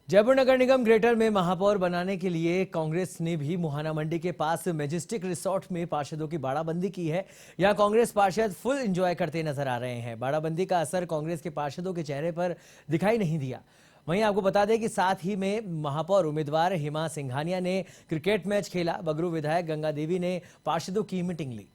जयपुर नगर निगम greater में महापौर बनाने के लिए कांग्रेस ने भी मुहाना मंडी के पास मैजेस्टिक रिसोर्ट में पार्षदों की बाड़ाबंदी की है। यहां कांग्रेस पार्षद फुल एंजॉय करते नजर आ रहे हैं। बाड़ाबंदी का असर कांग्रेस के पार्षदों के चेहरे पर दिखाई नहीं दिया। वहीं आपको बता दें कि साथ ही में महापौर उम्मीदवार हेमा सिंघानिया ने क्रिकेट मैच खेला। बगरू विधायक गंगा देवी ने पार्षदों की मीटिंग ली।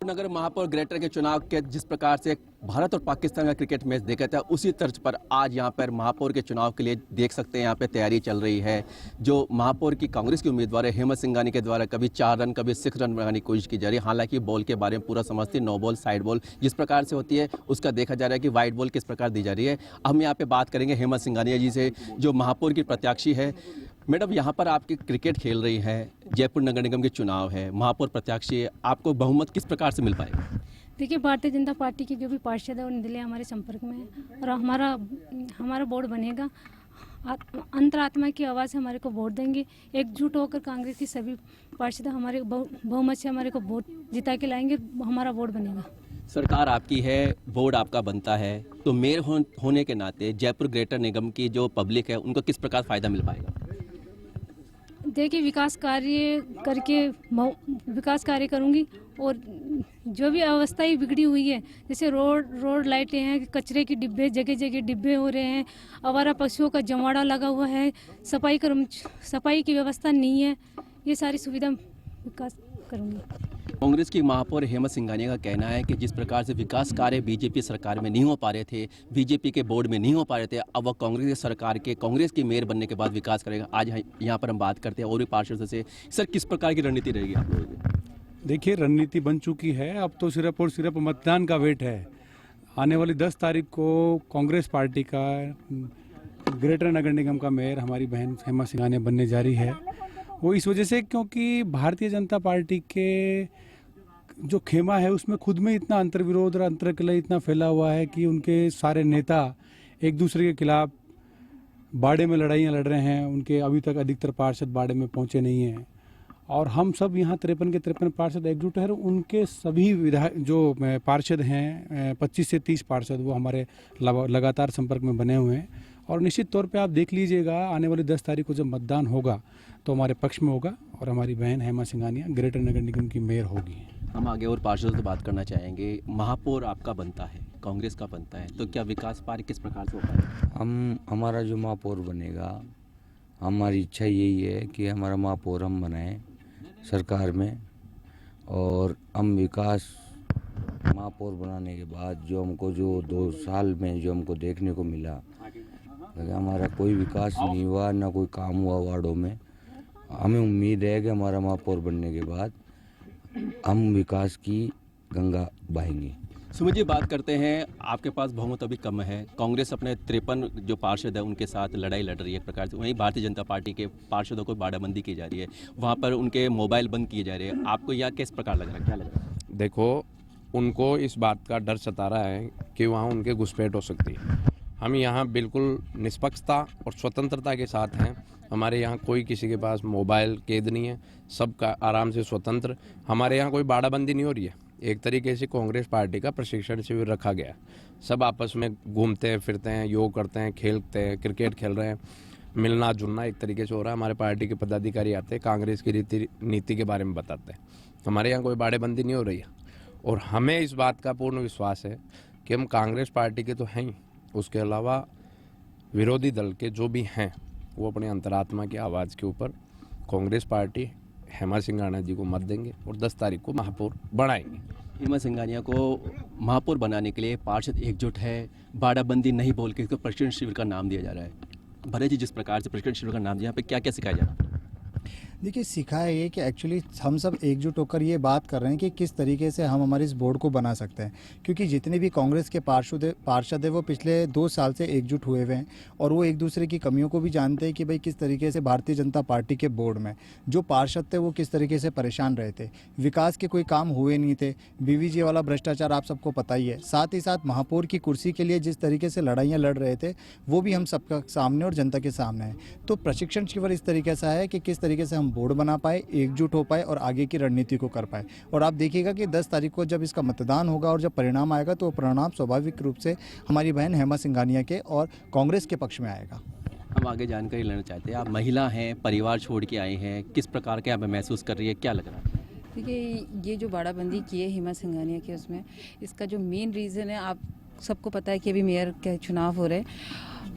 नगर महापौर ग्रेटर के चुनाव के जिस प्रकार से भारत और पाकिस्तान का क्रिकेट मैच देखा था, उसी तर्ज पर आज यहां पर महापौर के चुनाव के लिए देख सकते हैं यहां पे तैयारी चल रही है। जो महापौर की कांग्रेस की उम्मीदवार है हेमा सिंघानिया के द्वारा कभी 4 रन कभी 6 रन बनाने की कोशिश की जा रही है। हालांकि बॉल के बारे में पूरा समझती, नो बॉल साइड बॉल जिस प्रकार से होती है उसका देखा जा रहा है कि वाइड बॉल किस प्रकार दी जा रही है। हम यहाँ पे बात करेंगे हेमा सिंघानिया जी से, जो महापौर की प्रत्याशी है। मैडम, यहाँ पर आपकी क्रिकेट खेल रही है, जयपुर नगर निगम के चुनाव है, महापौर प्रत्याशी है, आपको बहुमत किस प्रकार से मिल पाएगा? देखिए, भारतीय जनता पार्टी के जो भी पार्षद है वो निर्दलीय हमारे संपर्क में है और हमारा बोर्ड बनेगा। अंतरात्मा की आवाज़ से हमारे को वोट देंगे। एकजुट होकर कांग्रेस की सभी पार्षद हमारे बहुमत से हमारे को वोट जिता के लाएंगे, हमारा वोट बनेगा। सरकार आपकी है, बोर्ड आपका बनता है, तो मेयर होने के नाते जयपुर ग्रेटर निगम की जो पब्लिक है उनको किस प्रकार फ़ायदा मिल पाएगा? देखिए, विकास कार्य करूंगी और जो भी अवस्था ही बिगड़ी हुई है, जैसे रोड लाइटें हैं, कचरे की डिब्बे जगह जगह डिब्बे हो रहे हैं, आवारा पशुओं का जमावड़ा लगा हुआ है, सफाई की व्यवस्था नहीं है, ये सारी सुविधा विकास करूंगी। कांग्रेस की महापौर हेमा सिंघानिया का कहना है कि जिस प्रकार से विकास कार्य बीजेपी सरकार में नहीं हो पा रहे थे, बीजेपी के बोर्ड में नहीं हो पा रहे थे, अब वह कांग्रेस की सरकार के कांग्रेस की मेयर बनने के बाद विकास करेगा। आज यहाँ पर हम बात करते हैं और भी पार्षदों से। सर, किस प्रकार की रणनीति रहेगी आप लोगों की? देखिए, रणनीति बन चुकी है, अब तो सिर्फ और सिर्फ मतदान का वेट है। आने वाली 10 तारीख को कांग्रेस पार्टी का ग्रेटर नगर निगम का मेयर हमारी बहन हेमा सिंघानिया बनने जा रही है। वो इस वजह से क्योंकि भारतीय जनता पार्टी के जो खेमा है उसमें खुद में इतना अंतर्विरोध और अंतर्कलह इतना फैला हुआ है कि उनके सारे नेता एक दूसरे के खिलाफ बाड़े में लड़ाइयाँ लड़ रहे हैं। उनके अभी तक अधिकतर पार्षद बाड़े में पहुंचे नहीं हैं और हम सब यहाँ 53 के 53 पार्षद एकजुट है। उनके सभी विधायक जो पार्षद हैं 25 से 30 पार्षद वो हमारे लगातार संपर्क में बने हुए हैं और निश्चित तौर पे आप देख लीजिएगा आने वाली 10 तारीख को जब मतदान होगा तो हमारे पक्ष में होगा और हमारी बहन हेमा सिंघानिया ग्रेटर नगर निगम की मेयर होगी। हम आगे और पार्षदों से बात करना चाहेंगे। महापौर आपका बनता है, कांग्रेस का बनता है, तो क्या विकास कार्य किस प्रकार से हो पाएगा? हमारा जो महापौर बनेगा, हमारी इच्छा यही है कि हमारा महापौर हम बनाएं सरकार में और हम विकास महापौर बनाने के बाद जो हमको जो 2 साल में जो हमको देखने को मिला, हमारा कोई विकास नहीं हुआ, ना कोई काम हुआ वार्डों में। हमें उम्मीद है कि हमारा महापौर बनने के बाद हम विकास की गंगा बहाएंगे। सुमित जी, बात करते हैं, आपके पास बहुमत अभी कम है, कांग्रेस अपने 53 जो पार्षद है उनके साथ लड़ाई लड़ रही है एक प्रकार से, वहीं भारतीय जनता पार्टी के पार्षदों को बाड़ाबंदी की जा रही है, वहाँ पर उनके मोबाइल बंद किए जा रहे हैं। आपको यह किस प्रकार लग रहा है, क्या लग रहा है? देखो, उनको इस बात का डर सता रहा है कि वहाँ उनके घुसपैठ हो सकती है। हम यहाँ बिल्कुल निष्पक्षता और स्वतंत्रता के साथ हैं। हमारे यहाँ कोई किसी के पास मोबाइल कैद नहीं है, सबका आराम से स्वतंत्र। हमारे यहाँ कोई बाड़ाबंदी नहीं हो रही है। एक तरीके से कांग्रेस पार्टी का प्रशिक्षण शिविर रखा गया। सब आपस में घूमते हैं, फिरते हैं, योग करते हैं, खेलते हैं, क्रिकेट खेल रहे हैं, मिलना जुलना एक तरीके से हो रहा है। हमारे पार्टी के पदाधिकारी आते हैं, कांग्रेस की नीति के बारे में बताते हैं। हमारे यहाँ कोई बाड़ेबंदी नहीं हो रही है और हमें इस बात का पूर्ण विश्वास है कि हम कांग्रेस पार्टी के तो हैं ही, उसके अलावा विरोधी दल के जो भी हैं वो अपने अंतरात्मा की आवाज़ के ऊपर कांग्रेस पार्टी हेमा सिंघानिया जी को मत देंगे और 10 तारीख को महापौर बनाएंगे। हेमा सिंघानिया को महापौर बनाने के लिए पार्षद एकजुट है, बाड़ाबंदी नहीं बोल के इसको प्रशिक्षण शिविर का नाम दिया जा रहा है। भले जी, जिस प्रकार से प्रशिक्षण शिविर का नाम दिया, यहाँ पे क्या क्या सिखाया जा रहा है? देखिए, सिखाया ये कि एक्चुअली हम सब एकजुट होकर ये बात कर रहे हैं कि किस तरीके से हम हमारे इस बोर्ड को बना सकते हैं, क्योंकि जितने भी कांग्रेस के पार्षद है वो पिछले 2 साल से एकजुट हुए हुए हैं और वो एक दूसरे की कमियों को भी जानते हैं कि भाई किस तरीके से भारतीय जनता पार्टी के बोर्ड में जो पार्षद थे वो किस तरीके से परेशान रहे थे, विकास के कोई काम हुए नहीं थे, बीवीजी वाला भ्रष्टाचार आप सबको पता ही है, साथ ही साथ महापौर की कुर्सी के लिए जिस तरीके से लड़ाइयाँ लड़ रहे थे वो भी हम सबका सामने और जनता के सामने है। तो प्रशिक्षण शिविर इस तरीके से है कि किस तरीके से हम हम बोर्ड बना पाए, एकजुट हो पाए और आगे की रणनीति को कर पाए। और आप देखिएगा कि 10 तारीख को जब इसका मतदान होगा और जब परिणाम आएगा तो परिणाम स्वाभाविक रूप से हमारी बहन हेमा सिंघानिया के और कांग्रेस के पक्ष में आएगा। हम आगे जानकारी लेना चाहते हैं। आप महिला हैं, परिवार छोड़ के आई हैं, किस प्रकार के यहाँ पे महसूस कर रही है, क्या लग रहा है? देखिए, ये जो बाड़ाबंदी की है हेमा सिंघानिया के, उसमें इसका जो मेन रीज़न है, आप सबको पता है कि अभी मेयर के चुनाव हो रहे हैं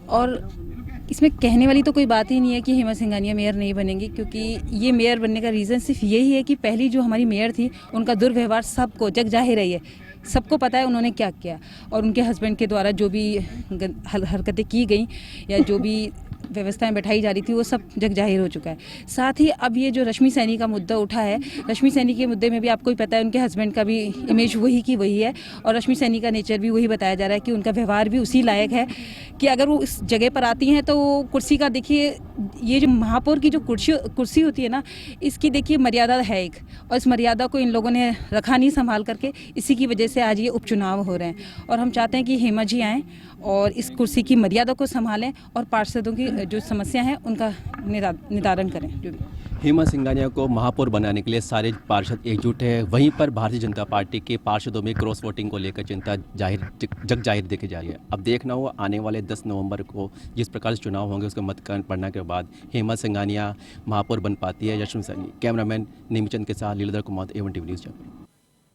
और इसमें कहने वाली तो कोई बात ही नहीं है कि हेमा सिंघानिया मेयर नहीं बनेंगी, क्योंकि ये मेयर बनने का रीज़न सिर्फ यही है कि पहली जो हमारी मेयर थी उनका दुर्व्यवहार सबको जग जाहिर है, सबको पता है उन्होंने क्या किया और उनके हस्बैंड के द्वारा जो भी हरकतें की गई या जो भी व्यवस्थाएं बैठाई जा रही थी वो सब जग जाहिर हो चुका है। साथ ही अब ये जो रश्मि सैनी का मुद्दा उठा है, रश्मि सैनी के मुद्दे में भी आपको ही पता है उनके हस्बैंड का भी इमेज वही की वही है और रश्मि सैनी का नेचर भी वही बताया जा रहा है कि उनका व्यवहार भी उसी लायक है कि अगर वो इस जगह पर आती हैं तो कुर्सी का, देखिए ये जो महापौर की जो कुर्सी होती है ना, इसकी देखिए मर्यादा है एक, और इस मर्यादा को इन लोगों ने रखा नहीं संभाल करके, इसी की वजह से आज ये उपचुनाव हो रहे हैं। और हम चाहते हैं कि हेमा जी आएँ और इस कुर्सी की मर्यादा को संभालें और पार्षदों की जो समस्या है उनका निदान करें। जो भी हेमा सिंघानिया को महापौर बनाने के लिए सारे पार्षद एकजुट है। वहीं पर भारतीय जनता पार्टी के पार्षदों में क्रॉस वोटिंग को लेकर चिंता जग जाहिर देखी जा रही है। अब देखना होगा आने वाले 10 नवंबर को जिस प्रकार से चुनाव होंगे उसका मतदान पड़ने के बाद हेमा सिंघानिया महापौर बन पाती है या रश्मि सैनी। कैमरामैन नेमीचंद के साथ Leeladhar Kumar, A1 TV news.